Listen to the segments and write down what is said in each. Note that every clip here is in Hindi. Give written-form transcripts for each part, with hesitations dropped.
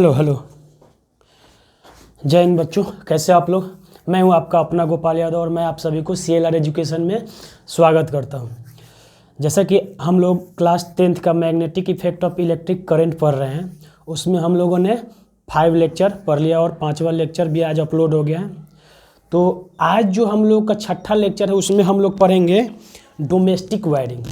Hello hello. जय हिंद बच्चों, कैसे आप लोग। मैं हूं आपका अपना गोपाल यादव और मैं आप सभी को CLR एजुकेशन में स्वागत करता हूं। जैसा कि हम लोग क्लास 10th का magnetic effect of electric current पढ़ रहे हैं, उसमें हम लोगों ने 5 लेक्चर पढ़ लिया और 5वां लेक्चर भी आज अपलोड हो गया है। तो आज जो हम लोग का 6ठा लेक्चर है उसमें हम लोग पढ़ेंगे डोमेस्टिक वायरिंग।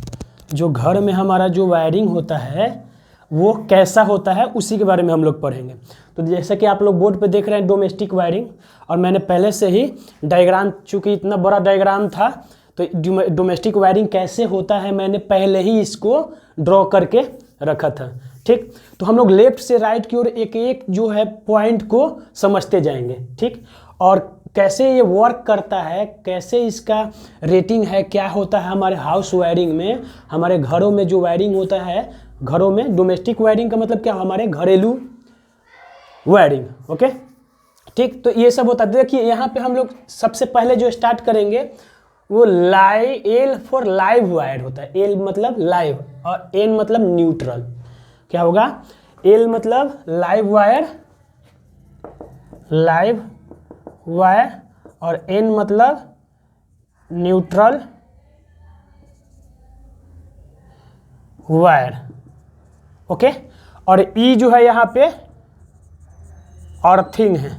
जो घर में हमारा जो वायरिंग होता है वो कैसा होता है उसी के बारे में हम लोग पढ़ेंगे। तो जैसे कि आप लोग बोर्ड पे देख रहे हैं डोमेस्टिक वायरिंग, और मैंने पहले से ही डायग्राम, चूँकि इतना बड़ा डायग्राम था तो डोमेस्टिक वायरिंग कैसे होता है मैंने पहले ही इसको ड्रॉ करके रखा था। ठीक, तो हम लोग लेफ्ट से राइट की ओर एक एक जो है पॉइंट को समझते जाएंगे। ठीक, और कैसे ये वर्क करता है, कैसे इसका रेटिंग है, क्या होता है हमारे हाउस वायरिंग में, हमारे घरों में जो वायरिंग होता है घरों में। डोमेस्टिक वायरिंग का मतलब क्या, हमारे घरेलू वायरिंग। ओके, ठीक, तो ये सब होता है। देखिए यहाँ पे हम लोग सबसे पहले जो स्टार्ट करेंगे वो एल फॉर लाइव वायर होता है। एल मतलब लाइव और एन मतलब न्यूट्रल। क्या होगा, एल मतलब लाइव वायर और एन मतलब न्यूट्रल वायर। ओके, और ई जो है यहाँ पे अर्थिंग है,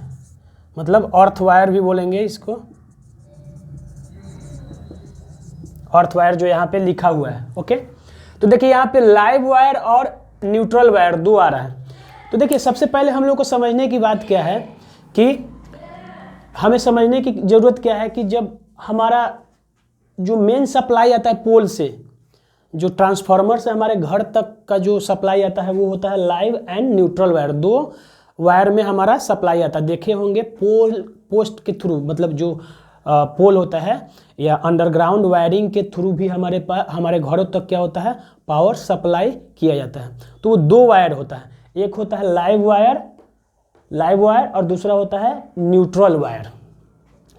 मतलब अर्थ वायर भी बोलेंगे इसको, अर्थ वायर जो यहाँ पे लिखा हुआ है। ओके, तो देखिए यहाँ पे लाइव वायर और न्यूट्रल वायर दो आ रहा है। तो देखिए सबसे पहले हम लोग को समझने की बात क्या है कि हमें समझने की ज़रूरत क्या है कि जब हमारा जो मेन सप्लाई आता है पोल से, जो ट्रांसफार्मर से हमारे घर तक का जो सप्लाई आता है वो होता है लाइव एंड न्यूट्रल वायर। दो वायर में हमारा सप्लाई आता है। देखे होंगे पोस्ट के थ्रू, मतलब जो पोल होता है या अंडरग्राउंड वायरिंग के थ्रू भी हमारे घरों तक क्या होता है, पावर सप्लाई किया जाता है। तो वो दो वायर होता है, एक होता है लाइव वायर और दूसरा होता है न्यूट्रल वायर।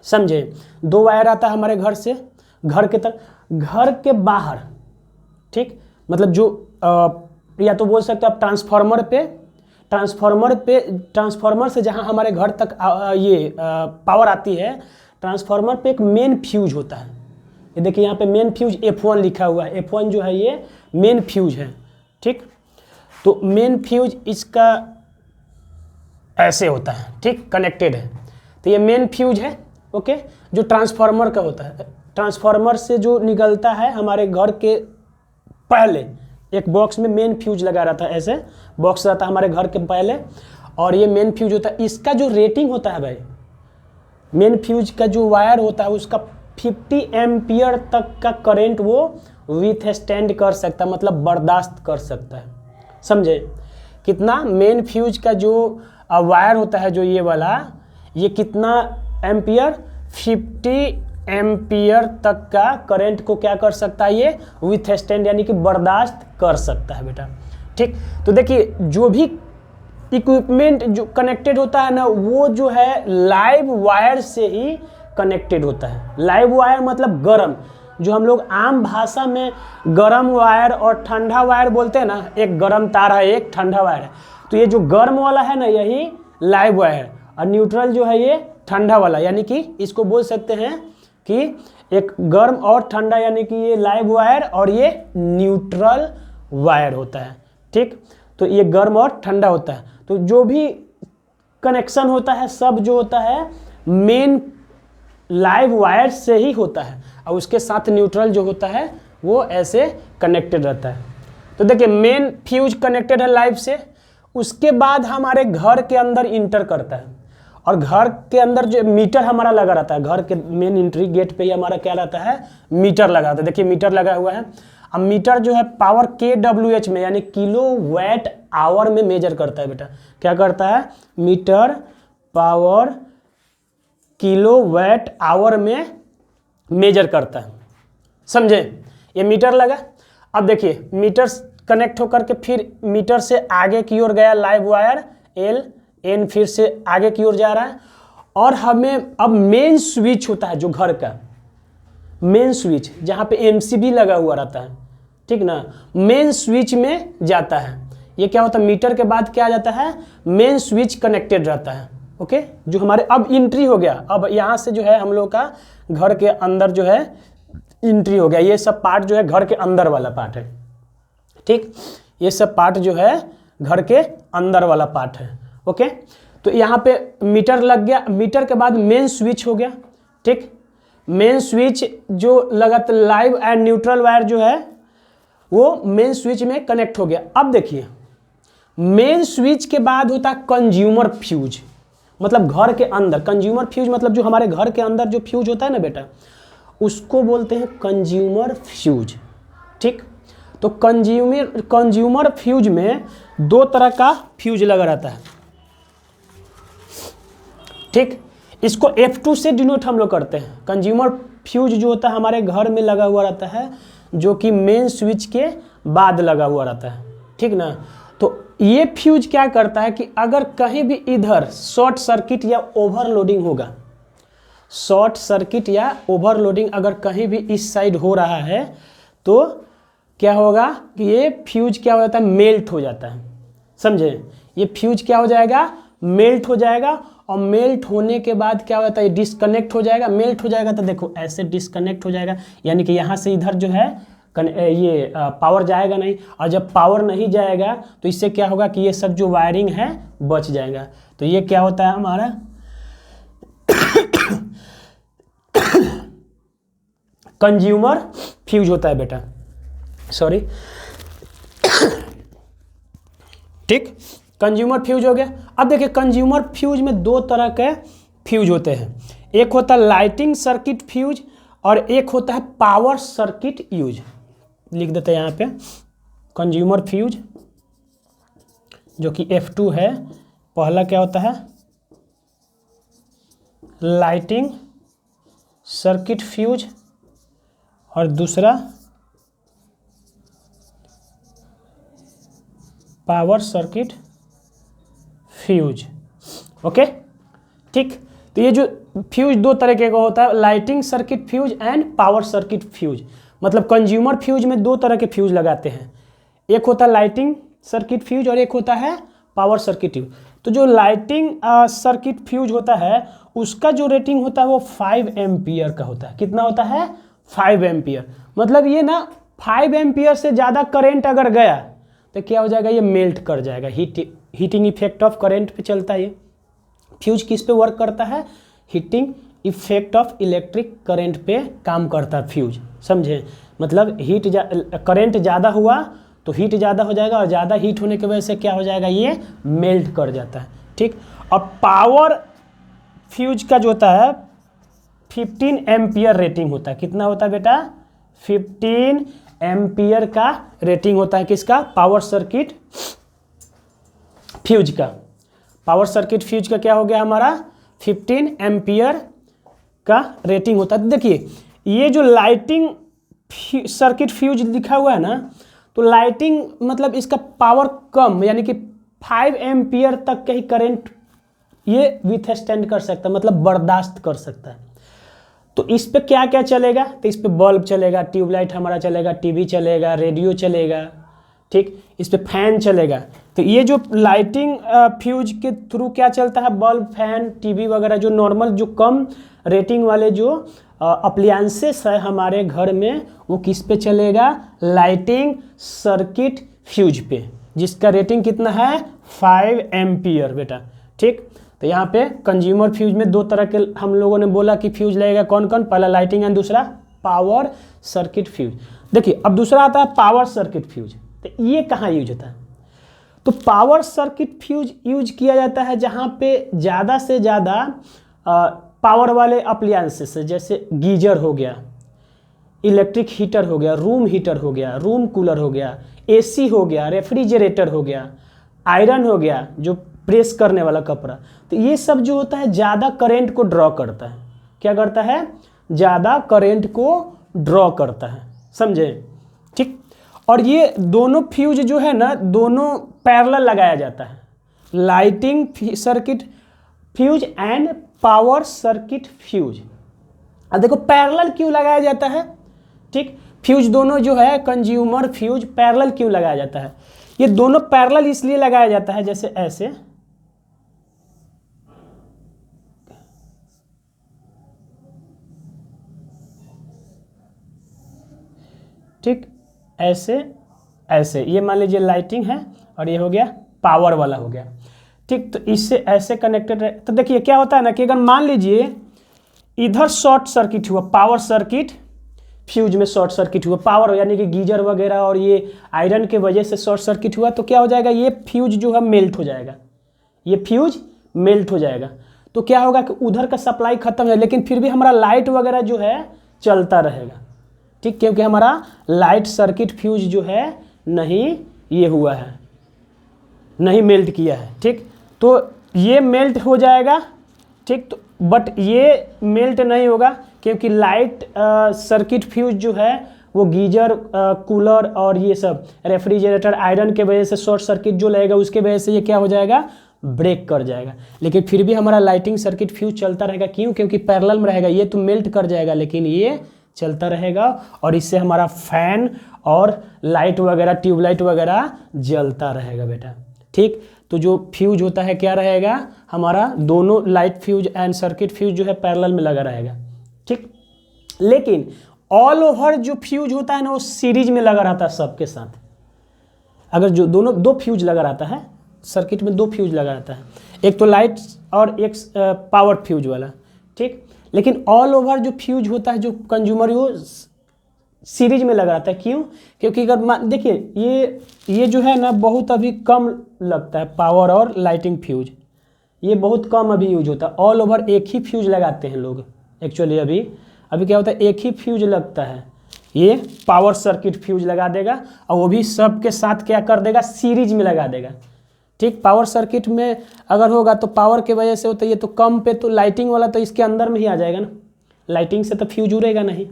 समझे, दो वायर आता है हमारे घर से घर के तक, घर के बाहर। ठीक, मतलब जो या तो बोल सकते हैं आप ट्रांसफार्मर से जहां हमारे घर तक पावर आती है, ट्रांसफार्मर पे एक मेन फ्यूज होता है। ये देखिए यहाँ पे मेन फ्यूज F1 लिखा हुआ है। F1 जो है ये मेन फ्यूज है। ठीक, तो मेन फ्यूज इसका ऐसे होता है, ठीक, कनेक्टेड है। तो ये मेन फ्यूज है। ओके, जो ट्रांसफार्मर का होता है, ट्रांसफार्मर से जो निकलता है हमारे घर के पहले एक बॉक्स में मेन फ्यूज लगा रहता है, ऐसे बॉक्स रहता है हमारे घर के पहले, और ये मेन फ्यूज होता है। इसका जो रेटिंग होता है भाई, मेन फ्यूज का जो वायर होता है उसका 50 एम्पियर तक का करंट वो विथस्टैंड कर सकता है, मतलब बर्दाश्त कर सकता है। समझे, कितना मेन फ्यूज का जो वायर होता है, जो ये वाला, ये कितना एम्पियर, 50 एम्पियर तक का करंट को क्या कर सकता है, ये विथस्टैंड यानी कि बर्दाश्त कर सकता है बेटा। ठीक, तो देखिए जो भी इक्विपमेंट जो कनेक्टेड होता है ना, वो जो है लाइव वायर से ही कनेक्टेड होता है। लाइव वायर मतलब गर्म, जो हम लोग आम भाषा में गर्म वायर और ठंडा वायर बोलते हैं ना, एक गर्म तार है एक ठंडा वायर है। तो ये जो गर्म वाला है ना यही लाइव वायर, और न्यूट्रल जो है ये ठंडा वाला, यानी कि इसको बोल सकते हैं कि एक गर्म और ठंडा, यानी कि ये लाइव वायर और ये न्यूट्रल वायर होता है। ठीक, तो ये गर्म और ठंडा होता है। तो जो भी कनेक्शन होता है सब जो होता है मेन लाइव वायर से ही होता है, और उसके साथ न्यूट्रल जो होता है वो ऐसे कनेक्टेड रहता है। तो देखिए मेन फ्यूज कनेक्टेड है लाइव से, उसके बाद हमारे घर के अंदर इंटर करता है, और घर के अंदर जो मीटर हमारा लगा रहता है, घर के मेन एंट्री गेट पे ही हमारा क्या रहता है, मीटर लगा रहता है। देखिए मीटर लगा हुआ है। अब मीटर जो है पावर kWh में यानी किलोवाट आवर में मेजर करता है बेटा। क्या करता है, मीटर पावर किलोवाट आवर में मेजर करता है। समझे, ये मीटर लगा। अब देखिए मीटर कनेक्ट होकर के फिर मीटर से आगे की ओर गया लाइव वायर एन, फिर से आगे की ओर जा रहा है, और हमें अब मेन स्विच होता है जो घर का मेन स्विच, जहाँ पे MCB लगा हुआ रहता है। ठीक ना, मेन स्विच में जाता है। ये क्या होता है, मीटर के बाद क्या आ जाता है, मेन स्विच कनेक्टेड रहता है। ओके, जो हमारे अब एंट्री हो गया, अब यहाँ से जो है हम लोग का घर के अंदर जो है एंट्री हो गया। ये सब पार्ट जो है घर के अंदर वाला पार्ट है, ठीक, ये सब पार्ट जो है घर के अंदर वाला पार्ट है। ओके, तो यहाँ पे मीटर लग गया, मीटर के बाद मेन स्विच हो गया, ठीक, मेन स्विच जो लगा तो लाइव एंड न्यूट्रल वायर जो है वो मेन स्विच में कनेक्ट हो गया। अब देखिए मेन स्विच के बाद होता है कंज्यूमर फ्यूज, मतलब घर के अंदर। कंज्यूमर फ्यूज मतलब जो हमारे घर के अंदर जो फ्यूज होता है ना बेटा, उसको बोलते हैं कंज्यूमर फ्यूज, ठीक। तो कंज्यूमर फ्यूज में दो तरह का फ्यूज लगा रहता है, ठीक। इसको F2 से डिनोट हम लोग करते हैं। कंज्यूमर फ्यूज जो होता है हमारे घर में लगा हुआ रहता है, जो कि मेन स्विच के बाद लगा हुआ रहता है, ठीक ना। तो ये फ्यूज क्या करता है कि अगर कहीं भी इधर शॉर्ट सर्किट या ओवरलोडिंग होगा, शॉर्ट सर्किट या ओवरलोडिंग अगर कहीं भी इस साइड हो रहा है तो क्या होगा कि ये फ्यूज क्या हो जाता है, मेल्ट हो जाता है, समझे। ये फ्यूज क्या हो जाएगा, मेल्ट हो जाएगा, और मेल्ट होने के बाद क्या हो जाता है, डिस्कनेक्ट हो जाएगा। मेल्ट हो जाएगा तो देखो ऐसे डिस्कनेक्ट हो जाएगा, यानी कि यहाँ से इधर जो है ये पावर जाएगा नहीं, और जब पावर नहीं जाएगा तो इससे क्या होगा कि ये सब जो वायरिंग है बच जाएगा। तो ये क्या होता है हमारा कंज्यूमर फ्यूज होता है बेटा, सॉरी, ठीक, कंज्यूमर फ्यूज हो गया। अब देखिए कंज्यूमर फ्यूज में दो तरह के फ्यूज होते हैं, एक होता है लाइटिंग सर्किट फ्यूज और एक होता है पावर सर्किट यूज। लिख देते हैं यहाँ पे कंज्यूमर फ्यूज जो कि F2 है। पहला क्या होता है, लाइटिंग सर्किट फ्यूज, और दूसरा पावर सर्किट फ्यूज। ओके, ठीक। तो ये जो फ्यूज दो तरह का होता है, lighting circuit fuse and power circuit fuse. मतलब कंज्यूमर फ्यूज में दो तरह के फ्यूज लगाते हैं, एक होता है लाइटिंग सर्किट फ्यूज और एक होता है पावर सर्किट फ्यूज। तो जो लाइटिंग सर्किट फ्यूज होता है उसका जो रेटिंग होता है वो 5 एम्पियर का होता है। कितना होता है, 5 एम्पियर। मतलब ये ना 5 एम्पियर से ज़्यादा करेंट अगर गया तो क्या हो जाएगा, ये मेल्ट कर जाएगा। हीटिंग इफेक्ट ऑफ करेंट पे चलता है ये फ्यूज। किस पे वर्क करता है, heating effect of electric current पे काम करता है फ्यूज, समझे। मतलब करेंट ज़्यादा हुआ तो हीट ज़्यादा हो जाएगा, और ज़्यादा हीट होने की वजह से क्या हो जाएगा, ये मेल्ट कर जाता है, ठीक। और पावर फ्यूज का जो होता है 15 एम्पियर रेटिंग होता है। कितना होता है बेटा, 15 एम्पियर का रेटिंग होता है किसका, पावर सर्किट फ्यूज का। पावर सर्किट फ्यूज का क्या हो गया हमारा, 15 एम्पियर का रेटिंग होता है। देखिए ये जो लाइटिंग सर्किट फ्यूज लिखा हुआ है ना, तो लाइटिंग मतलब इसका पावर कम, यानी कि 5 एम्पियर तक के ही करंट ये विथस्टैंड कर सकता है, मतलब बर्दाश्त कर सकता है। तो इस पे क्या क्या चलेगा, तो इस पे बल्ब चलेगा, ट्यूबलाइट हमारा चलेगा, टीवी चलेगा, रेडियो चलेगा, ठीक। इस पे फैन चलेगा। तो ये जो लाइटिंग फ्यूज के थ्रू क्या चलता है, बल्ब, फैन, टीवी वगैरह, जो नॉर्मल जो कम रेटिंग वाले जो अप्लायंसेस है हमारे घर में, वो किस पे चलेगा, लाइटिंग सर्किट फ्यूज पे, जिसका रेटिंग कितना है, 5 एम्पियर बेटा, ठीक। तो यहाँ पे कंज्यूमर फ्यूज में दो तरह के हम लोगों ने बोला कि फ्यूज लगेगा, कौन कौन, पहला लाइटिंग एंड दूसरा पावर सर्किट फ्यूज। देखिए अब दूसरा आता है पावर सर्किट फ्यूज। तो ये कहाँ यूज होता है, तो पावर सर्किट फ्यूज यूज किया जाता है जहाँ पे ज़्यादा से ज़्यादा पावर वाले अप्लायंसेस, जैसे गीजर हो गया, इलेक्ट्रिक हीटर हो गया, रूम हीटर हो गया, रूम कूलर हो गया, AC हो गया, रेफ्रिजरेटर हो गया, आयरन हो गया जो प्रेस करने वाला कपड़ा। तो ये सब जो होता है ज़्यादा करंट को ड्रॉ करता है। क्या करता है, ज़्यादा करंट को ड्रॉ करता है, समझे, ठीक। और ये दोनों फ्यूज जो है ना, दोनों पैरेलल लगाया जाता है, lighting circuit fuse and power circuit fuse. अब देखो पैरेलल क्यों लगाया जाता है, ठीक। फ्यूज दोनों जो है कंज्यूमर फ्यूज पैरेलल क्यों लगाया जाता है, ये दोनों पैरेलल इसलिए लगाया जाता है जैसे ऐसे, ठीक, ऐसे ऐसे, ये मान लीजिए लाइटिंग है और ये हो गया पावर वाला हो गया, ठीक। तो इससे ऐसे कनेक्टेड रहे। तो देखिए क्या होता है ना कि अगर मान लीजिए इधर शॉर्ट सर्किट हुआ, पावर सर्किट, फ्यूज में शॉर्ट सर्किट हुआ, पावर यानी कि गीजर वगैरह और ये आयरन के वजह से शॉर्ट सर्किट हुआ, तो क्या हो जाएगा, ये फ्यूज जो है मेल्ट हो जाएगा, ये फ्यूज मेल्ट हो जाएगा। तो क्या होगा कि उधर का सप्लाई खत्म है, लेकिन फिर भी हमारा लाइट वगैरह जो है चलता रहेगा, ठीक, क्योंकि हमारा लाइट सर्किट फ्यूज जो है नहीं ये हुआ है, नहीं मेल्ट किया है, ठीक। तो ये मेल्ट हो जाएगा, ठीक। तो बट ये मेल्ट नहीं होगा क्योंकि लाइट सर्किट फ्यूज जो है वो गीजर, कूलर और ये सब रेफ्रिजरेटर, आयरन के वजह से शॉर्ट सर्किट जो लगेगा उसके वजह से ये क्या हो जाएगा, ब्रेक कर जाएगा। लेकिन फिर भी हमारा लाइटिंग सर्किट फ्यूज चलता रहेगा, क्यों, क्योंकि पैरेलल में रहेगा। ये तो मेल्ट कर जाएगा लेकिन ये चलता रहेगा और इससे हमारा फैन और लाइट वगैरह, ट्यूबलाइट वगैरह जलता रहेगा बेटा, ठीक। तो जो फ्यूज होता है क्या रहेगा, हमारा दोनों light fuse and circuit fuse जो है पैरेलल में लगा रहेगा, ठीक। लेकिन ऑल ओवर जो फ्यूज होता है ना वो सीरीज में लगा रहता है सबके साथ। अगर जो दोनों दो फ्यूज लगा रहता है सर्किट में, दो फ्यूज लगा रहता है, एक तो लाइट और एक पावर फ्यूज वाला, ठीक। लेकिन ऑल ओवर जो फ्यूज होता है जो कंज्यूमर, वो सीरीज में लगा रहता है, क्यों, क्योंकि अगर देखिए ये जो है ना बहुत अभी कम लगता है, पावर और लाइटिंग फ्यूज ये बहुत कम अभी यूज होता है। ऑल ओवर एक ही फ्यूज लगाते हैं लोग एक्चुअली। अभी क्या होता है, एक ही फ्यूज लगता है, ये पावर सर्किट फ्यूज लगा देगा और वो भी सब के साथ क्या कर देगा, सीरीज में लगा देगा, ठीक। पावर सर्किट में अगर होगा तो पावर के वजह से होता है, ये तो कम पे, तो लाइटिंग वाला तो इसके अंदर में ही आ जाएगा ना, लाइटिंग से तो फ्यूज उड़ेगा नहीं,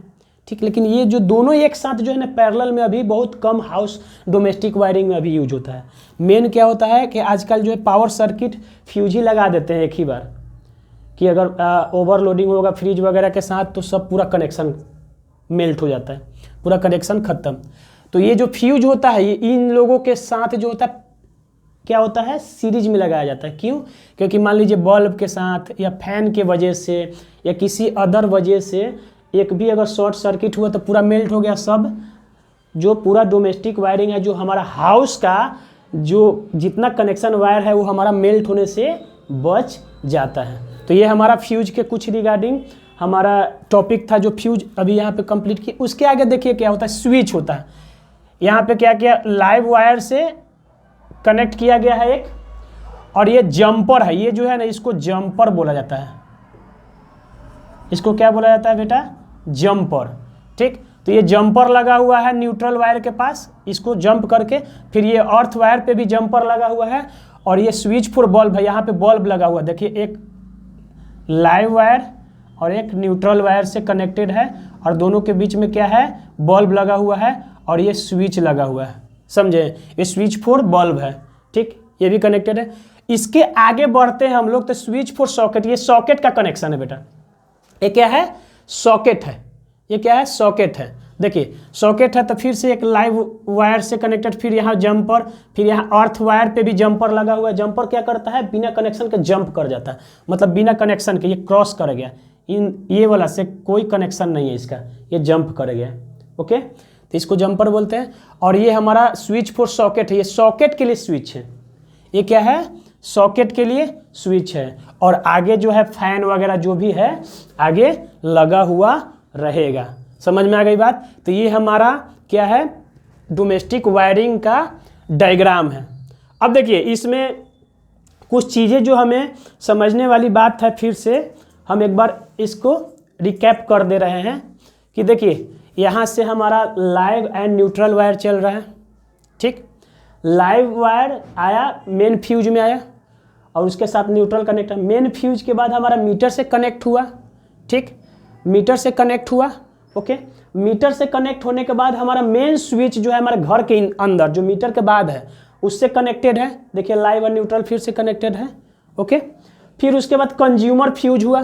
ठीक। लेकिन ये जो दोनों एक साथ जो है ना पैरेलल में अभी बहुत कम हाउस डोमेस्टिक वायरिंग में अभी यूज होता है। मेन क्या होता है कि आजकल जो है पावर सर्किट फ्यूज ही लगा देते हैं एक ही बार, कि अगर ओवरलोडिंग होगा फ्रिज वगैरह के साथ तो सब पूरा कनेक्शन मेल्ट हो जाता है, पूरा कनेक्शन ख़त्म। तो ये जो फ्यूज होता है ये इन लोगों के साथ जो होता है क्या होता है, सीरीज में लगाया जाता है, क्यों, क्योंकि मान लीजिए बल्ब के साथ या फैन के वजह से या किसी अदर वजह से एक भी अगर शॉर्ट सर्किट हुआ तो पूरा मेल्ट हो गया सब, जो पूरा डोमेस्टिक वायरिंग है, जो हमारा हाउस का जो जितना कनेक्शन वायर है वो हमारा मेल्ट होने से बच जाता है। तो ये हमारा फ्यूज के कुछ रिगार्डिंग हमारा टॉपिक था जो फ्यूज अभी यहाँ पे कंप्लीट किया। उसके आगे देखिए क्या होता है, स्विच होता है। यहाँ पे क्या किया, लाइव वायर से कनेक्ट किया गया है एक, और ये जंपर है, ये जो है ना इसको जंपर बोला जाता है। इसको क्या बोला जाता है बेटा, जंपर, ठीक। तो ये जंपर लगा हुआ है न्यूट्रल वायर के पास, इसको जंप करके फिर ये अर्थ वायर पे भी जंपर लगा हुआ है, और ये स्विच फॉर बल्ब है, यहाँ पे बल्ब लगा हुआ है। देखिए एक लाइव वायर और एक न्यूट्रल वायर से कनेक्टेड है, और दोनों के बीच में क्या है, बल्ब लगा हुआ है, और ये स्विच लगा हुआ है, समझे, ये स्विच फॉर बल्ब है, ठीक। ये भी कनेक्टेड है। इसके आगे बढ़ते हैं हम लोग, तो स्विच फॉर सॉकेट, ये सॉकेट का कनेक्शन है बेटा। ये क्या है, सॉकेट है, ये क्या है, सॉकेट है। देखिए सॉकेट है तो फिर से एक लाइव वायर से कनेक्टेड, फिर यहाँ जंपर, फिर यहाँ अर्थ वायर पे भी जंपर लगा हुआ है। जंपर क्या करता है, बिना कनेक्शन के जंप कर जाता है, मतलब बिना कनेक्शन के ये क्रॉस कर गया, इन ये वाला से कोई कनेक्शन नहीं है इसका, ये जंप कर गया, ओके। तो इसको जंपर बोलते हैं। और ये हमारा स्विच फॉर सॉकेट है, ये सॉकेट के लिए स्विच है, ये क्या है, सॉकेट के लिए स्विच है। और आगे जो है फैन वगैरह जो भी है आगे लगा हुआ रहेगा। समझ में आ गई बात। तो ये हमारा क्या है, डोमेस्टिक वायरिंग का डायग्राम है। अब देखिए इसमें कुछ चीज़ें जो हमें समझने वाली बात है, फिर से हम एक बार इसको रिकैप कर दे रहे हैं कि देखिए यहाँ से हमारा लाइव एंड न्यूट्रल वायर चल रहा है, ठीक। लाइव वायर आया मेन फ्यूज में आया और उसके साथ न्यूट्रल कनेक्ट है। मेन फ्यूज के बाद हमारा मीटर से कनेक्ट हुआ, ठीक, मीटर से कनेक्ट हुआ, ओके। मीटर से कनेक्ट होने के बाद हमारा मेन स्विच जो है हमारे घर के अंदर जो मीटर के बाद है उससे कनेक्टेड है। देखिए लाइव और न्यूट्रल फिर से कनेक्टेड है, ओके। फिर उसके बाद कंज्यूमर फ्यूज हुआ,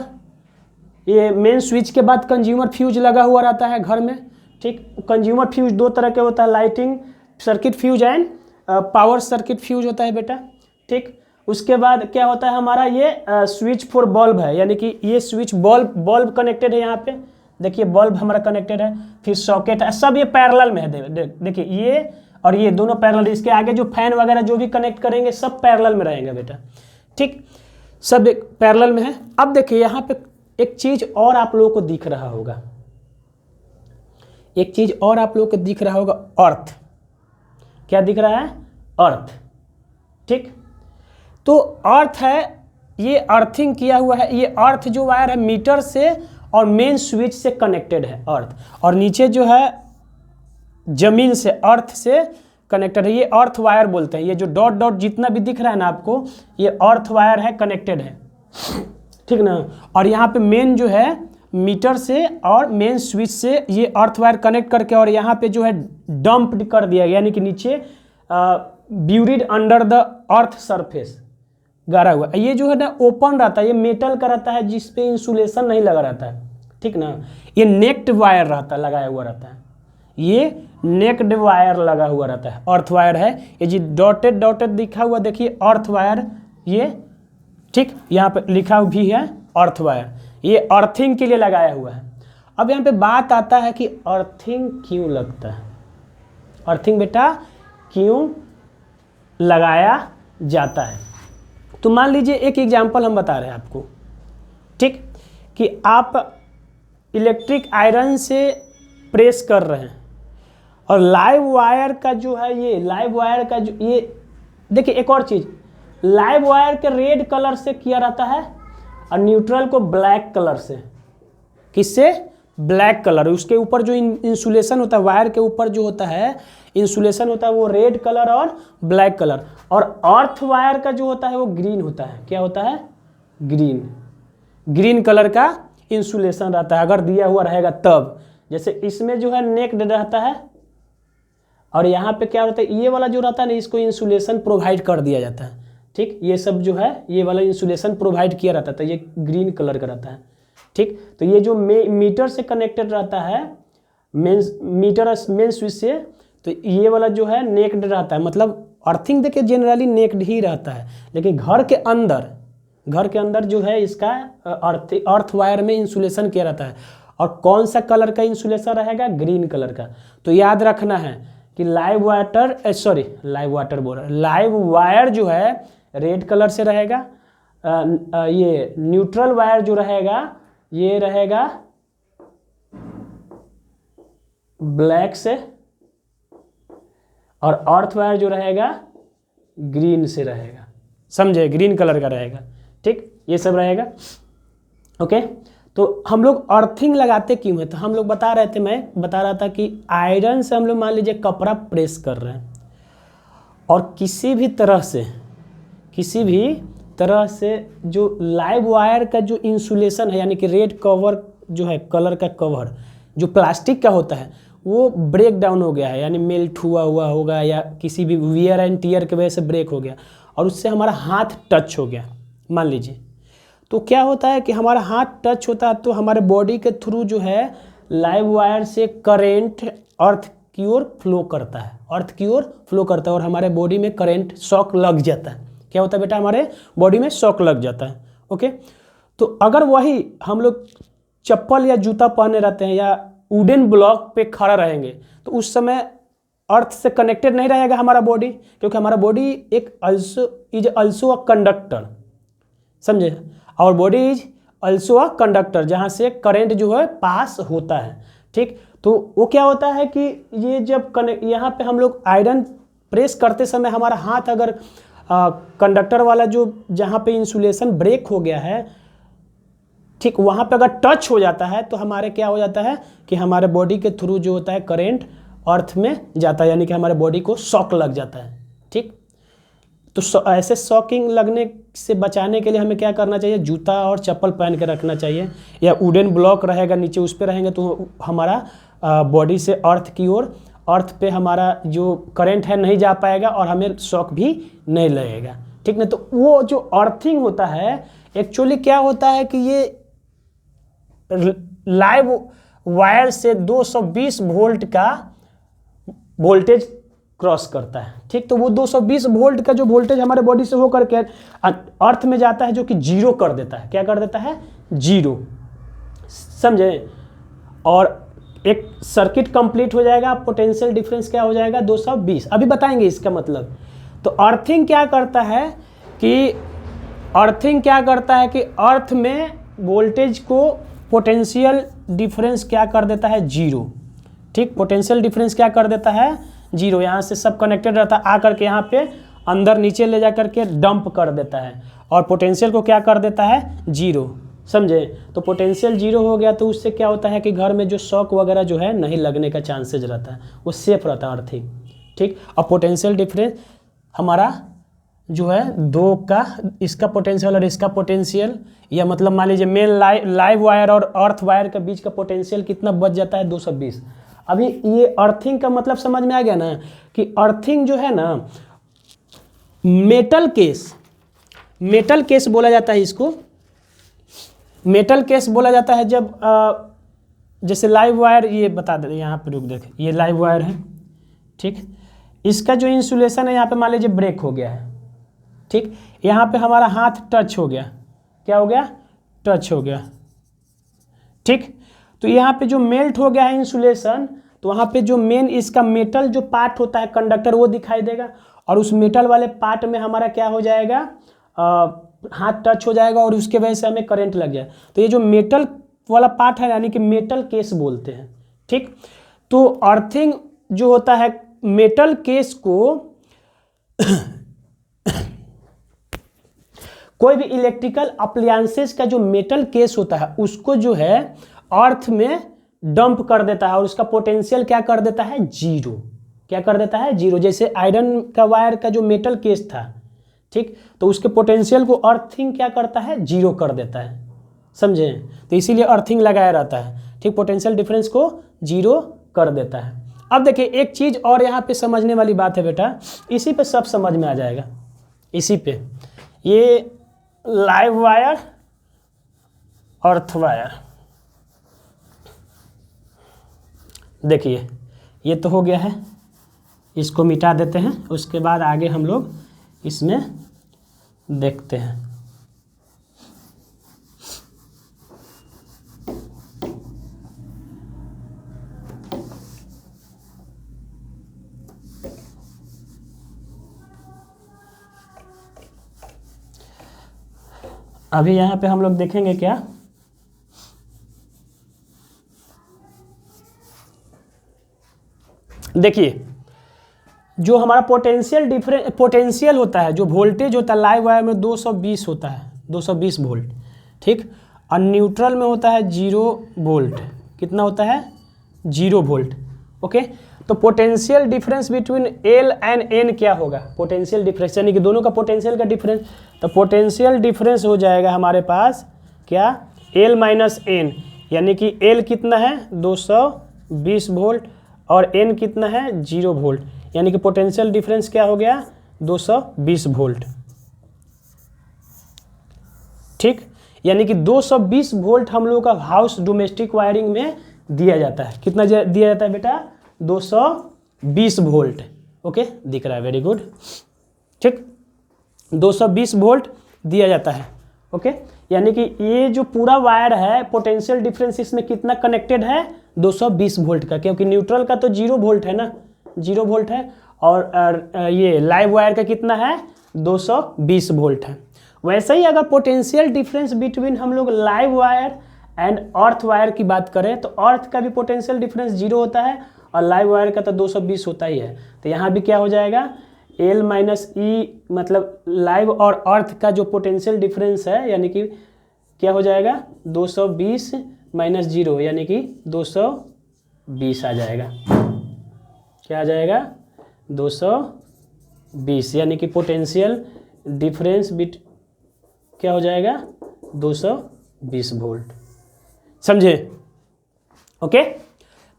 ये मेन स्विच के बाद कंज्यूमर फ्यूज लगा हुआ रहता है घर में, ठीक। कंज्यूमर फ्यूज दो तरह के होता है, lighting circuit fuse and power circuit fuse होता है बेटा, ठीक। उसके बाद क्या होता है हमारा, ये स्विच फॉर बल्ब है, यानी कि ये स्विच बल्ब कनेक्टेड है यहाँ पे, देखिए बल्ब हमारा कनेक्टेड है, फिर सॉकेट है, सब ये पैरेलल में है। देखिए ये और ये दोनों पैरेलल, इसके आगे जो फैन वगैरह जो भी कनेक्ट करेंगे सब पैरेलल में रहेंगे बेटा, ठीक, सब एक पैरेलल में है। अब देखिए यहाँ पे एक चीज और आप लोगों को दिख रहा होगा, एक चीज और आप लोगों को दिख रहा होगा, अर्थ। क्या दिख रहा है? अर्थ, ठीक। तो अर्थ है, ये अर्थिंग किया हुआ है, ये अर्थ जो वायर है मीटर से और मेन स्विच से कनेक्टेड है अर्थ, और नीचे जो है जमीन से, अर्थ से कनेक्टेड है, ये अर्थ वायर बोलते हैं। ये जो डॉट डॉट जितना भी दिख रहा है ना आपको, ये अर्थ वायर है, कनेक्टेड है, ठीक ना। और यहाँ पे मेन जो है मीटर से और मेन स्विच से ये अर्थ वायर कनेक्ट करके, और यहाँ पे जो है डंप कर दिया, यानी कि नीचे buried under the earth surface गाड़ा हुआ। ये जो है ना ओपन रहता है, ये मेटल का रहता है जिसपे इंसुलेशन नहीं लगा रहता है, ठीक ना। ये नेक्ड वायर रहता है, लगाया हुआ रहता है, ये नेक्ड वायर लगा हुआ रहता है, अर्थ वायर है। ये जी डॉटेड डॉटेड दिखा हुआ देखिए अर्थ वायर, ये ठीक, यहाँ पे लिखा भी है अर्थ वायर, ये अर्थिंग के लिए लगाया हुआ है। अब यहाँ पे बात आता है कि अर्थिंग क्यों लगता है, अर्थिंग बेटा क्यों लगाया जाता है। तो मान लीजिए एक एग्जांपल हम बता रहे हैं आपको, ठीक, कि आप इलेक्ट्रिक आयरन से प्रेस कर रहे हैं और लाइव वायर का जो है, ये लाइव वायर का जो ये देखिए, एक और चीज़, लाइव वायर के रेड कलर से किया रहता है और न्यूट्रल को ब्लैक कलर से। किससे? Black colour. उसके ऊपर जो इंसुलेशन होता है, वायर के ऊपर जो होता है इंसुलेशन होता है, वो रेड कलर और ब्लैक कलर। और अर्थ वायर का जो होता है वो ग्रीन होता है। क्या होता है? ग्रीन कलर का इंसुलेशन रहता है, अगर दिया हुआ रहेगा तब। जैसे इसमें जो है नेक्ड रहता है और यहाँ पे क्या होता है, ये वाला जो रहता है ना, इसको इंसुलेशन प्रोवाइड कर दिया जाता है, ठीक। ये सब जो है ये वाला इंसुलेशन प्रोवाइड किया रहता है, तो ये ग्रीन कलर का रहता है, ठीक। तो ये जो मीटर से कनेक्टेड रहता है, मेन स्विच से, तो ये वाला जो है नेक्ड रहता है। मतलब अर्थिंग देखिए जनरली नेक्ड ही रहता है, लेकिन घर के अंदर जो है इसका अर्थ वायर में इंसुलेशन किया रहता है। और कौन सा कलर का इंसुलेशन रहेगा? ग्रीन कलर का। तो याद रखना है कि लाइव वायर जो है रेड कलर से रहेगा, ये न्यूट्रल वायर जो रहेगा ये रहेगा ब्लैक से, और अर्थ वायर जो रहेगा ग्रीन से रहेगा, समझे? ग्रीन कलर का रहेगा, ठीक, ये सब रहेगा, ओके। तो हम लोग अर्थिंग लगाते क्यों है? तो हम लोग मैं बता रहा था कि आयरन से हम लोग मान लीजिए कपड़ा प्रेस कर रहे हैं और किसी भी तरह से जो लाइव वायर का जो इंसुलेशन है, यानी कि रेड कवर जो है, कलर का कवर जो प्लास्टिक का होता है, वो ब्रेक डाउन हो गया है, यानी मेल्ट हुआ होगा या किसी भी वियर एंड टियर की वजह से ब्रेक हो गया और उससे हमारा हाथ टच हो गया मान लीजिए। तो क्या होता है कि हमारा हाथ टच होता है तो हमारे बॉडी के थ्रू जो है लाइव वायर से करेंट अर्थ की ओर फ्लो करता है, और हमारे बॉडी में करंट शॉक लग जाता है। क्या होता है बेटा? हमारे बॉडी में शॉक लग जाता है, ओके। तो अगर वही हम लोग चप्पल या जूता पहने रहते हैं या वुडन ब्लॉक पे खड़ा रहेंगे तो उस समय अर्थ से कनेक्टेड नहीं रहेगा हमारा बॉडी, क्योंकि हमारा body is also a conductor, समझे? और body is also a conductor, जहाँ से करंट जो है पास होता है, ठीक। तो वो क्या होता है कि ये जब यहाँ पे हम लोग आयरन प्रेस करते समय हमारा हाथ अगर कंडक्टर वाला जो जहाँ पे इंसुलेशन ब्रेक हो गया है, ठीक, वहाँ पे अगर टच हो जाता है तो हमारे क्या हो जाता है कि हमारे बॉडी के थ्रू जो होता है करंट अर्थ में जाता है, यानी कि हमारे बॉडी को शॉक लग जाता है, ठीक। तो ऐसे शॉकिंग लगने से बचाने के लिए हमें क्या करना चाहिए? जूता और चप्पल पहन के रखना चाहिए, या वुडन ब्लॉक रहेगा नीचे उस पर रहेंगे तो हमारा बॉडी से अर्थ पे हमारा जो करंट है नहीं जा पाएगा और हमें शॉक भी नहीं लगेगा, ठीक ना। तो वो जो अर्थिंग होता है एक्चुअली क्या होता है कि ये लाइव वायर से 220 वोल्ट का वोल्टेज क्रॉस करता है। ठीक, तो वो 220 वोल्ट का जो वोल्टेज हमारे बॉडी से होकर के अर्थ में जाता है, जो कि जीरो कर देता है। क्या कर देता है? जीरो। समझे? और एक सर्किट कंप्लीट हो जाएगा, पोटेंशियल डिफरेंस क्या हो जाएगा? 220। अभी बताएंगे इसका मतलब। तो अर्थिंग क्या करता है कि अर्थ में वोल्टेज को पोटेंशियल डिफरेंस क्या कर देता है? जीरो। ठीक, पोटेंशियल डिफरेंस क्या कर देता है? जीरो। यहाँ से सब कनेक्टेड रहता है, आकर के यहाँ पे अंदर नीचे ले जा करके डंप कर देता है, और पोटेंशियल को क्या कर देता है? जीरो। समझे? तो पोटेंशियल जीरो हो गया, तो उससे क्या होता है कि घर में जो शॉक वगैरह जो है नहीं लगने का चांसेज रहता है, वो सेफ रहता है अर्थिंग। ठीक, और पोटेंशियल डिफरेंस हमारा जो है दो का, इसका पोटेंशियल और इसका पोटेंशियल, या मतलब मान लीजिए मेन लाइव वायर और अर्थ वायर के बीच का पोटेंशियल कितना बच जाता है? 220। अभी ये अर्थिंग का मतलब समझ में आ गया ना, कि अर्थिंग जो है ना, मेटल केस बोला जाता है इसको। मेटल केस बोला जाता है जब जैसे लाइव वायर, ये बता दे, यहाँ पे रुक देख, ये लाइव वायर है। ठीक, इसका जो इंसुलेशन है यहाँ पे मान लीजिए ब्रेक हो गया है। ठीक, यहाँ पे हमारा हाथ टच हो गया। क्या हो गया? टच हो गया। ठीक, तो यहाँ पे जो मेल्ट हो गया है इंसुलेशन, तो वहाँ पे जो मेन इसका मेटल जो पार्ट होता है, कंडक्टर, वो दिखाई देगा, और उस मेटल वाले पार्ट में हमारा क्या हो जाएगा? हाथ टच हो जाएगा, और उसके वजह से हमें करंट लग जाए। तो ये जो मेटल वाला पार्ट है, यानी कि मेटल केस बोलते हैं। ठीक, तो अर्थिंग जो होता है, मेटल केस को कोई भी इलेक्ट्रिकल अप्लायंसेस का जो मेटल केस होता है, उसको जो है अर्थ में डंप कर देता है, और उसका पोटेंशियल क्या कर देता है? जीरो। क्या कर देता है? जीरो। जैसे आयरन का वायर का जो मेटल केस था, ठीक, तो उसके पोटेंशियल को अर्थिंग क्या करता है? जीरो कर देता है। समझे? तो इसीलिए अर्थिंग लगाया रहता है। ठीक, पोटेंशियल डिफरेंस को जीरो कर देता है। अब देखिए एक चीज़ और यहाँ पे समझने वाली बात है बेटा, इसी पे सब समझ में आ जाएगा। इसी पे, ये लाइव वायर, अर्थ वायर, देखिए ये तो हो गया है, इसको मिटा देते हैं, उसके बाद आगे हम लोग इसमें देखते हैं। अभी यहाँ पे हम लोग देखेंगे क्या, देखिए जो हमारा पोटेंशियल होता है, जो वोल्टेज होता है लाइव वायर में 220 होता है, 220 वोल्ट। ठीक, और न्यूट्रल में होता है 0 वोल्ट। कितना होता है? 0 वोल्ट। ओके, तो potential difference between L and N क्या होगा? पोटेंशियल डिफरेंस यानी कि दोनों का पोटेंशियल का डिफरेंस। तो पोटेंशियल डिफरेंस हो जाएगा हमारे पास क्या? एल माइनस एन, यानी कि एल कितना है? 220 वोल्ट, और एन कितना है? 0 वोल्ट, यानी कि पोटेंशियल डिफरेंस क्या हो गया? 220 वोल्ट। ठीक, यानी कि 220 वोल्ट हम लोग का हाउस डोमेस्टिक वायरिंग में दिया जाता है। कितना दिया जाता है बेटा? 220 वोल्ट। ओके, दिख रहा है, वेरी गुड। ठीक, 220 वोल्ट दिया जाता है। ओके, यानी कि ये जो पूरा वायर है, पोटेंशियल डिफरेंस इसमें कितना कनेक्टेड है? 220 वोल्ट का, क्योंकि न्यूट्रल का तो 0 वोल्ट है ना, 0 वोल्ट है, और ये लाइव वायर का कितना है? 220 वोल्ट है। वैसे ही अगर पोटेंशियल डिफरेंस बिटवीन हम लोग live wire and earth wire की बात करें, तो अर्थ का भी पोटेंशियल डिफरेंस 0 होता है, और लाइव वायर का तो 220 होता ही है। तो यहाँ भी क्या हो जाएगा? एल माइनस ई, मतलब लाइव और अर्थ का जो पोटेंशियल डिफरेंस है, यानी कि क्या हो जाएगा? 220 माइनस 0, यानी कि 220 आ जाएगा। क्या आ जाएगा? 220, यानी कि पोटेंशियल डिफरेंस बिट क्या हो जाएगा? 220 वोल्ट। समझे? ओके,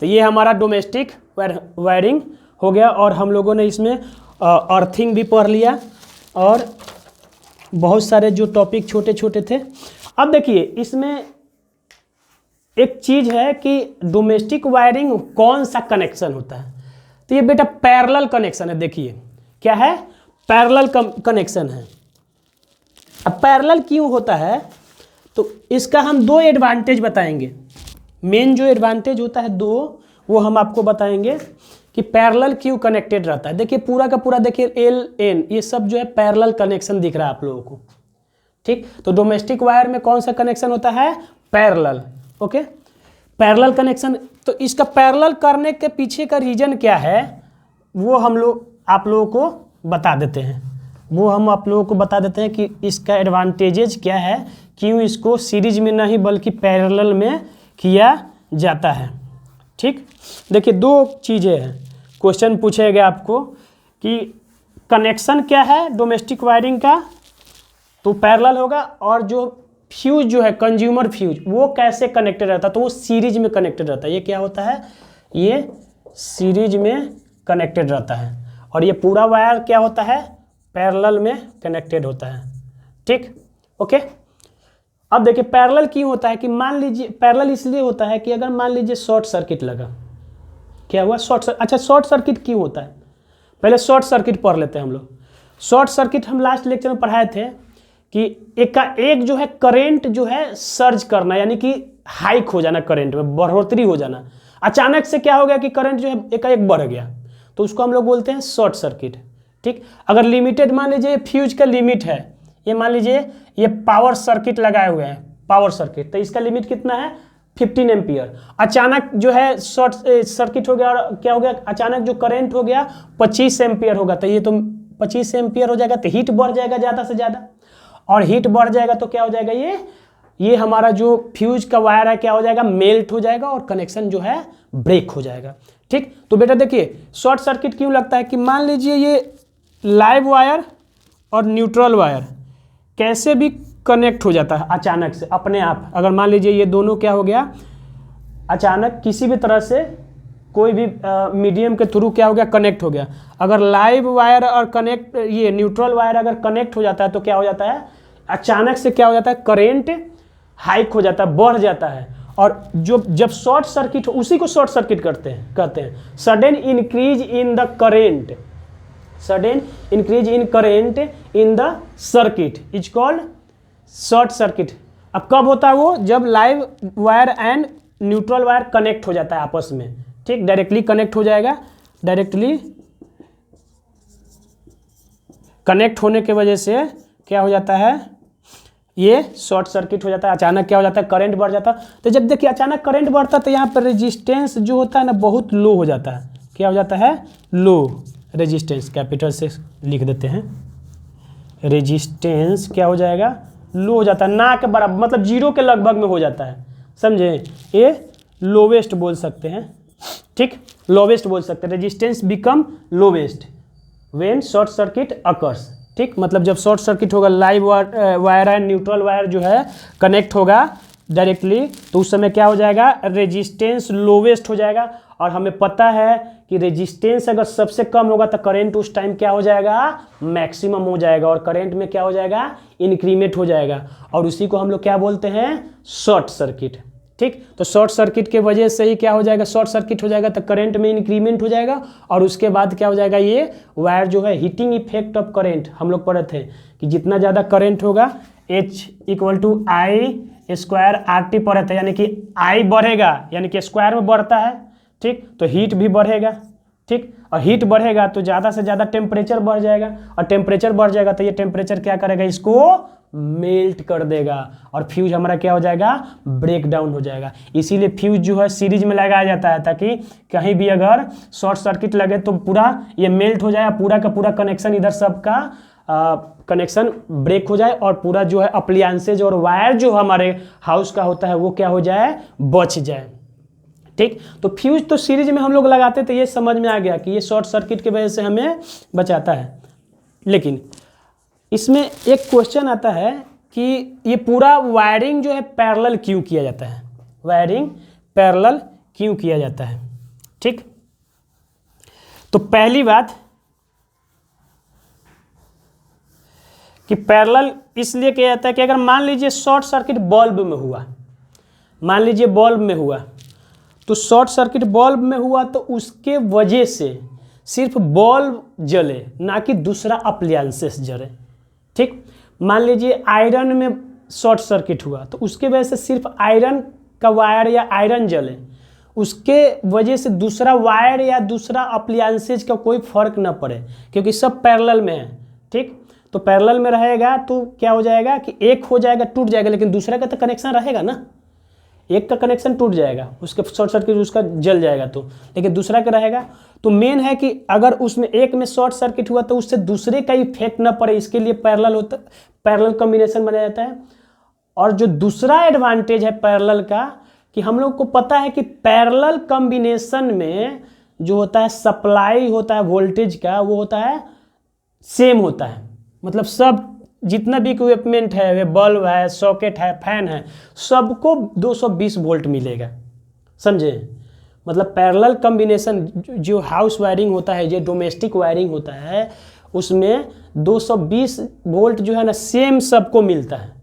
तो ये हमारा डोमेस्टिक वायरिंग हो गया, और हम लोगों ने इसमें अर्थिंग भी पढ़ लिया, और बहुत सारे जो टॉपिक छोटे छोटे थे। अब देखिए इसमें एक चीज़ है कि डोमेस्टिक वायरिंग कौन सा कनेक्शन होता है। तो ये बेटा पैरेलल कनेक्शन है। देखिए क्या है, पैरेलल कनेक्शन है। अब पैरेलल क्यों होता है, तो इसका हम दो एडवांटेज बताएंगे। मेन जो एडवांटेज होता है दो, वो हम आपको बताएंगे कि पैरेलल क्यों कनेक्टेड रहता है। देखिए पूरा का पूरा देखिए एल एन ये सब जो है पैरेलल कनेक्शन दिख रहा है आप लोगों को, ठीक। तो डोमेस्टिक वायर में कौन सा कनेक्शन होता है, पैरेलल। Okay, parallel connection. तो इसका पैरेलल करने के पीछे का रीजन क्या है वो हम लोग आप लोगों को बता देते हैं। वो हम आप लोगों को बता देते हैं कि इसका एडवांटेजेस क्या है, क्यों इसको सीरीज में नहीं बल्कि पैरेलल में किया जाता है, ठीक। देखिए दो चीज़ें हैं, क्वेश्चन पूछेगा आपको कि कनेक्शन क्या है डोमेस्टिक वायरिंग का, तो पैरेलल होगा, और जो फ्यूज जो है कंज्यूमर फ्यूज वो कैसे कनेक्टेड रहता है, तो वो सीरीज में कनेक्टेड रहता है। ये क्या होता है, ये सीरीज में कनेक्टेड रहता है, और ये पूरा वायर क्या होता है, पैरेलल में कनेक्टेड होता है, ठीक। ओके, अब देखिए पैरेलल क्यों होता है कि मान लीजिए पैरेलल इसलिए होता है कि अगर मान लीजिए शॉर्ट सर्किट लगा, क्या हुआ, अच्छा शॉर्ट सर्किट क्यों होता है, पहले शॉर्ट सर्किट पढ़ लेते हैं हम लोग। शॉर्ट सर्किट हम लास्ट लेक्चर में पढ़ाए थे कि एक का एक जो है करंट जो है सर्ज करना, यानी कि हाइक हो जाना, करंट में बढ़ोतरी हो जाना। अचानक से क्या हो गया कि करंट जो है एक बढ़ गया, तो उसको हम लोग बोलते हैं शॉर्ट सर्किट, ठीक। अगर लिमिटेड मान लीजिए फ्यूज का लिमिट है, ये मान लीजिए ये पावर सर्किट लगाए हुए हैं, पावर सर्किट, तो इसका लिमिट कितना है 15 एम्पियर। अचानक जो है शॉर्ट सर्किट हो गया और क्या हो गया, अचानक जो करंट हो गया 25 एम्पियर होगा, तो ये तो 25 एम्पियर हो जाएगा, तो हीट बढ़ जाएगा ज़्यादा से ज़्यादा, और हीट बढ़ जाएगा तो क्या हो जाएगा, ये हमारा जो फ्यूज का वायर है क्या हो जाएगा, मेल्ट हो जाएगा और कनेक्शन जो है ब्रेक हो जाएगा, ठीक। तो बेटा देखिए शॉर्ट सर्किट क्यों लगता है कि मान लीजिए ये लाइव वायर और न्यूट्रल वायर कैसे भी कनेक्ट हो जाता है अचानक से अपने आप। अगर मान लीजिए ये दोनों क्या हो गया, अचानक किसी भी तरह से कोई भी मीडियम के थ्रू क्या हो गया, कनेक्ट हो गया। अगर लाइव वायर और ये न्यूट्रल वायर अगर कनेक्ट हो जाता है तो क्या हो जाता है, अचानक से क्या हो जाता है, करंट हाइक हो जाता है, बढ़ जाता है, और जब शॉर्ट सर्किट उसी को शॉर्ट सर्किट कहते हैं। Sudden increase in the current, sudden increase in current in the circuit is called short circuit. अब कब होता है वो, जब live wire and neutral wire connect हो जाता है आपस में, ठीक, डायरेक्टली कनेक्ट हो जाएगा। डायरेक्टली कनेक्ट होने के वजह से क्या हो जाता है, ये शॉर्ट सर्किट हो जाता है। अचानक क्या हो जाता है, करंट बढ़ जाता है। तो जब देखिए अचानक करंट बढ़ता है तो यहाँ पर रेजिस्टेंस जो होता है ना बहुत लो हो जाता है। क्या हो जाता है, लो रेजिस्टेंस, कैपिटल से लिख देते हैं, रेजिस्टेंस क्या हो जाएगा, लो हो जाता है, ना के बराबर, मतलब जीरो के लगभग में हो जाता है, समझे। ये लोवेस्ट बोल सकते हैं, ठीक, लोवेस्ट बोल सकते हैं। Resistance become lowest when short circuit occurs, ठीक, मतलब जब शॉर्ट सर्किट होगा, live wire and neutral wire जो है कनेक्ट होगा डायरेक्टली, तो उस समय क्या हो जाएगा, रेजिस्टेंस लोवेस्ट हो जाएगा। और हमें पता है कि रेजिस्टेंस अगर सबसे कम होगा तो करंट उस टाइम क्या हो जाएगा, मैक्सिमम हो जाएगा, और करंट में क्या हो जाएगा, इंक्रीमेंट हो जाएगा, और उसी को हम लोग क्या बोलते हैं, शॉर्ट सर्किट, ठीक। तो शॉर्ट सर्किट के वजह से ही क्या हो जाएगा, शॉर्ट सर्किट हो जाएगा तो करंट में इंक्रीमेंट हो जाएगा, और उसके बाद क्या हो जाएगा, ये वायर जो है हीटिंग इफेक्ट ऑफ करंट हम लोग पढ़े थे कि जितना ज़्यादा करंट होगा H = I² RT पढ़े थे, यानी कि I बढ़ेगा यानी कि स्क्वायर में बढ़ता है, ठीक, तो हीट भी बढ़ेगा, ठीक, और हीट बढ़ेगा तो ज़्यादा से ज़्यादा टेम्परेचर बढ़ जाएगा, और टेम्परेचर बढ़ जाएगा तो ये टेम्परेचर क्या करेगा, इसको मेल्ट कर देगा, और फ्यूज हमारा क्या हो जाएगा, ब्रेक डाउन हो जाएगा। इसीलिए फ्यूज जो है सीरीज में लगाया जाता है, ताकि कहीं भी अगर शॉर्ट सर्किट लगे तो पूरा ये मेल्ट हो जाए, पूरा का पूरा कनेक्शन इधर सबका कनेक्शन ब्रेक हो जाए, और पूरा जो है अप्लायंसेज और वायर जो हमारे हाउस का होता है वो क्या हो जाए, बच जाए, ठीक। तो फ्यूज तो सीरीज में हम लोग लगाते थे, ये समझ में आ गया कि ये शॉर्ट सर्किट की वजह से हमें बचाता है। लेकिन इसमें एक क्वेश्चन आता है कि ये पूरा वायरिंग जो है पैरेलल क्यों किया जाता है, वायरिंग पैरेलल क्यों किया जाता है, ठीक। तो पहली बात कि पैरेलल इसलिए किया जाता है कि अगर मान लीजिए शॉर्ट सर्किट बल्ब में हुआ, मान लीजिए बल्ब में हुआ, तो शॉर्ट सर्किट बल्ब में हुआ तो उसके वजह से सिर्फ बल्ब जले, ना कि दूसरा अप्लायंसेस जले। ठीक, मान लीजिए आयरन में शॉर्ट सर्किट हुआ तो उसके वजह से सिर्फ आयरन का वायर या आयरन जले, उसके वजह से दूसरा वायर या दूसरा अप्लायंसेज का कोई फर्क ना पड़े, क्योंकि सब पैरेलल में है। ठीक, तो पैरेलल में रहेगा तो क्या हो जाएगा कि एक हो जाएगा, टूट जाएगा, लेकिन दूसरा का तो कनेक्शन रहेगा ना। एक का कनेक्शन टूट जाएगा, उसके शॉर्ट सर्किट उसका जल जाएगा तो, लेकिन दूसरा का रहेगा। तो मेन है कि अगर उसमें एक में शॉर्ट सर्किट हुआ तो उससे दूसरे का इफेक्ट ना पड़े, इसके लिए पैरेलल होता, पैरेलल कॉम्बिनेशन बनाया जाता है। और जो दूसरा एडवांटेज है पैरेलल का, कि हम लोग को पता है कि पैरेलल कॉम्बिनेशन में जो होता है सप्लाई होता है वोल्टेज का, वो होता है सेम होता है। मतलब सब जितना भी इक्विपमेंट है, वे बल्ब है, सॉकेट है, फैन है, सबको 220 वोल्ट मिलेगा। समझे? मतलब पैरेलल कॉम्बिनेशन जो हाउस वायरिंग होता है, जो डोमेस्टिक वायरिंग होता है, उसमें 220 वोल्ट जो है ना सेम सबको मिलता है।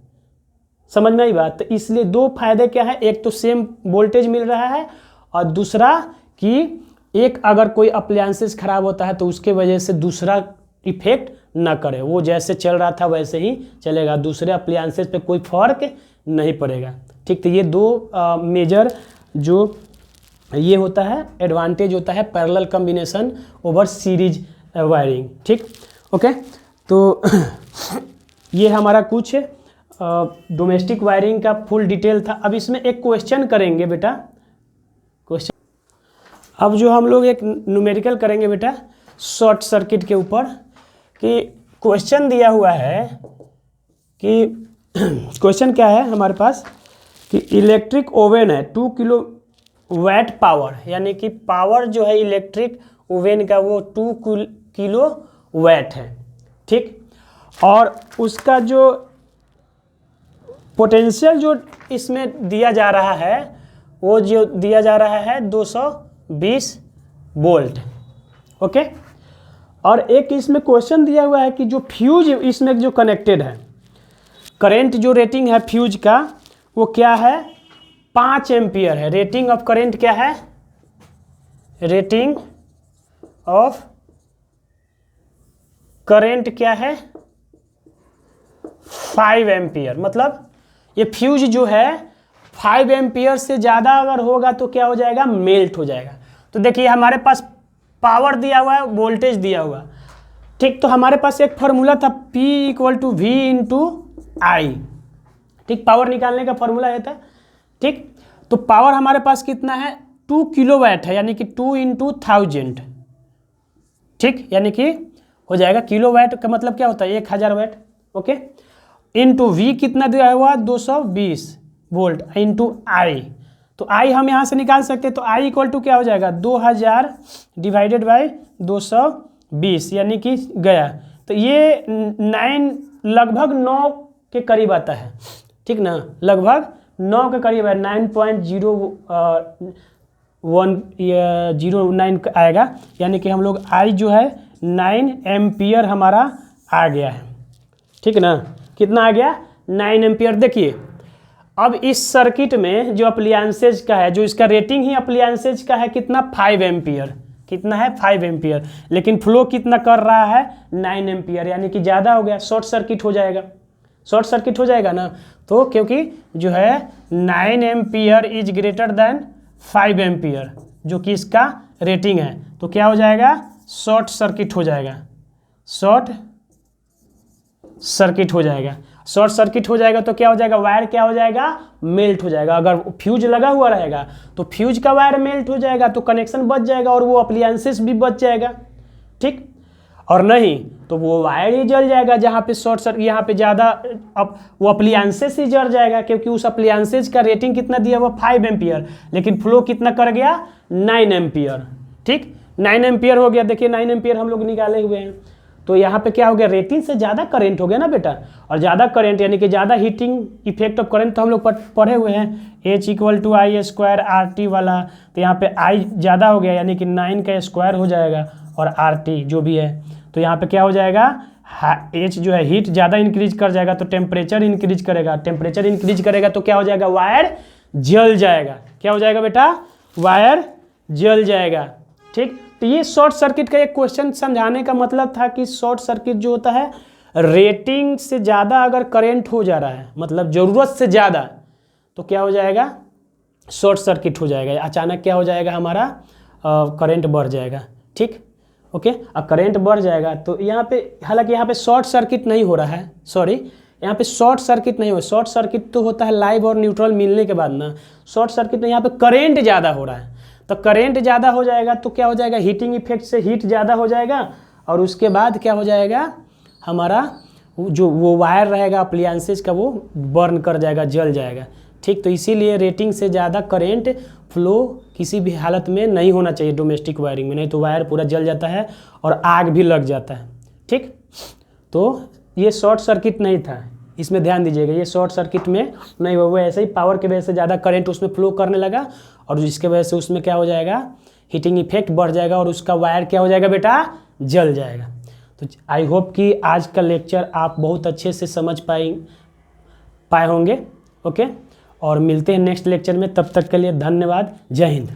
समझ में आई बात? तो इसलिए दो फायदे क्या है, एक तो सेम वोल्टेज मिल रहा है, और दूसरा कि एक अगर कोई अप्लायंसेस खराब होता है तो उसके वजह से दूसरा इफेक्ट ना करे, वो जैसे चल रहा था वैसे ही चलेगा, दूसरे अप्लायंसेस पे कोई फर्क नहीं पड़ेगा। ठीक, तो ये दो मेजर जो ये होता है एडवांटेज होता है parallel combination over series wiring. ठीक, ओके, तो ये हमारा कुछ डोमेस्टिक वायरिंग का फुल डिटेल था। अब इसमें एक क्वेश्चन करेंगे बेटा, क्वेश्चन अब जो हम लोग एक न्यूमेरिकल करेंगे बेटा शॉर्ट सर्किट के ऊपर। कि क्वेश्चन दिया हुआ है कि क्वेश्चन क्या है हमारे पास कि इलेक्ट्रिक ओवन है 2 किलो वैट पावर, यानी कि पावर जो है इलेक्ट्रिक ओवन का वो 2 किलो वैट है। ठीक, और उसका जो पोटेंशियल जो इसमें दिया जा रहा है, वो जो दिया जा रहा है 220 वोल्ट। ओके, और एक इसमें क्वेश्चन दिया हुआ है कि जो फ्यूज इसमें जो कनेक्टेड है, करंट जो रेटिंग है फ्यूज का वो क्या है, 5 एम्पियर है। रेटिंग ऑफ करंट क्या है, रेटिंग ऑफ करंट क्या है, 5 एम्पियर। मतलब ये फ्यूज जो है 5 एम्पियर से ज़्यादा अगर होगा तो क्या हो जाएगा, मेल्ट हो जाएगा। तो देखिए हमारे पास पावर दिया हुआ है, वोल्टेज दिया हुआ। ठीक, तो हमारे पास एक फॉर्मूला था P = V × I। ठीक, पावर निकालने का फॉर्मूला है था। ठीक, तो पावर हमारे पास कितना है, 2 किलोवाट है, यानी कि 2 × 1000। ठीक, यानी कि हो जाएगा, किलोवाट का मतलब क्या होता है, 1000 वाट। ओके, इंटू V कितना दिया हुआ, 220 वोल्ट इंटू I। तो I हम यहाँ से निकाल सकते हैं, तो I = क्या हो जाएगा, 2000 डिवाइडेड बाई 220, यानी कि गया। तो ये 9 लगभग 9 के करीब आता है। ठीक ना, लगभग 9 के करीब है, 9.0109 आएगा, यानी कि हम लोग I जो है 9 एम्पियर हमारा आ गया है। ठीक ना, कितना आ गया, 9 एम्पियर। देखिए अब इस सर्किट में जो अप्लायंसेज का है, जो इसका रेटिंग ही अप्लायंसेज का है कितना, 5 एम्पियर। कितना है, 5 एम्पियर, लेकिन फ्लो कितना कर रहा है, 9 एम्पियर, यानी कि ज़्यादा हो गया, शॉर्ट सर्किट हो जाएगा। शॉर्ट सर्किट हो जाएगा ना, तो क्योंकि जो है 9 ampere is greater than 5 ampere, जो कि इसका रेटिंग है, तो क्या हो जाएगा, शॉर्ट सर्किट हो जाएगा। शॉर्ट सर्किट हो जाएगा। शॉर्ट सर्किट हो जाएगा तो क्या हो जाएगा, वायर क्या हो जाएगा, मेल्ट हो जाएगा। अगर फ्यूज लगा हुआ रहेगा तो फ्यूज का वायर मेल्ट हो जाएगा, तो कनेक्शन बच जाएगा और वो अप्लायंसेस भी बच जाएगा। ठीक, और नहीं तो वो वायर ही जल जाएगा, जहाँ पे शॉर्ट सर्किट, यहाँ पे ज़्यादा अब वो अप्लायंसेस ही जल जाएगा, क्योंकि उस अप्लायंसेस का रेटिंग कितना दिया हुआ, 5 एम्पियर, लेकिन फ्लो कितना कर गया, 9 एम्पियर। ठीक, 9 एम्पियर हो गया। देखिए 9 एम्पियर हम लोग निकाले हुए हैं, तो यहाँ पे क्या हो गया, रेटिंग से ज़्यादा करंट हो गया ना बेटा, और ज़्यादा करंट यानी कि ज़्यादा हीटिंग इफेक्ट ऑफ करंट तो हम लोग पढ़े हुए हैं, H = I² RT वाला। तो यहाँ पे I ज़्यादा हो गया, यानी कि 9 का स्क्वायर हो जाएगा, और RT जो भी है, तो यहाँ पे क्या हो जाएगा, H जो है हीट ज़्यादा इंक्रीज कर जाएगा, तो टेम्परेचर इंक्रीज करेगा। टेम्परेचर इंक्रीज करेगा तो क्या हो जाएगा, वायर जल जाएगा। क्या हो जाएगा बेटा, वायर जल जाएगा। ठीक, तो ये शॉर्ट सर्किट का एक क्वेश्चन समझाने का मतलब था कि शॉर्ट सर्किट जो होता है रेटिंग से ज़्यादा अगर करंट हो जा रहा है, मतलब ज़रूरत से ज़्यादा, तो क्या हो जाएगा, शॉर्ट सर्किट हो जाएगा। अचानक क्या हो जाएगा, हमारा करंट बढ़ जाएगा। ठीक, ओके। अब करंट बढ़ जाएगा तो यहाँ पे, हालांकि यहाँ पे शॉर्ट सर्किट नहीं हो रहा है, सॉरी, यहाँ पे शॉर्ट सर्किट नहीं हो, शॉर्ट सर्किट तो होता है लाइव और न्यूट्रल मिलने के बाद ना, शॉर्ट सर्किट में यहाँ पे करंट ज़्यादा हो रहा है। तो करंट ज़्यादा हो जाएगा तो क्या हो जाएगा, हीटिंग इफेक्ट से हीट ज़्यादा हो जाएगा, और उसके बाद क्या हो जाएगा, हमारा जो वो वायर रहेगा अप्लायंसेस का वो बर्न कर जाएगा, जल जाएगा। ठीक, तो इसीलिए रेटिंग से ज़्यादा करंट फ्लो किसी भी हालत में नहीं होना चाहिए डोमेस्टिक वायरिंग में, नहीं तो वायर पूरा जल जाता है और आग भी लग जाता है। ठीक, तो ये शॉर्ट सर्किट नहीं था, इसमें ध्यान दीजिएगा, ये शॉर्ट सर्किट में नहीं हुआ, वो ऐसे ही पावर की वजह से ज़्यादा करंट उसमें फ्लो करने लगा और जिसके वजह से उसमें क्या हो जाएगा, हीटिंग इफेक्ट बढ़ जाएगा और उसका वायर क्या हो जाएगा बेटा, जल जाएगा। तो आई होप कि आज का लेक्चर आप बहुत अच्छे से समझ पाए होंगे। ओके, और मिलते हैं नेक्स्ट लेक्चर में, तब तक के लिए धन्यवाद, जय हिंद।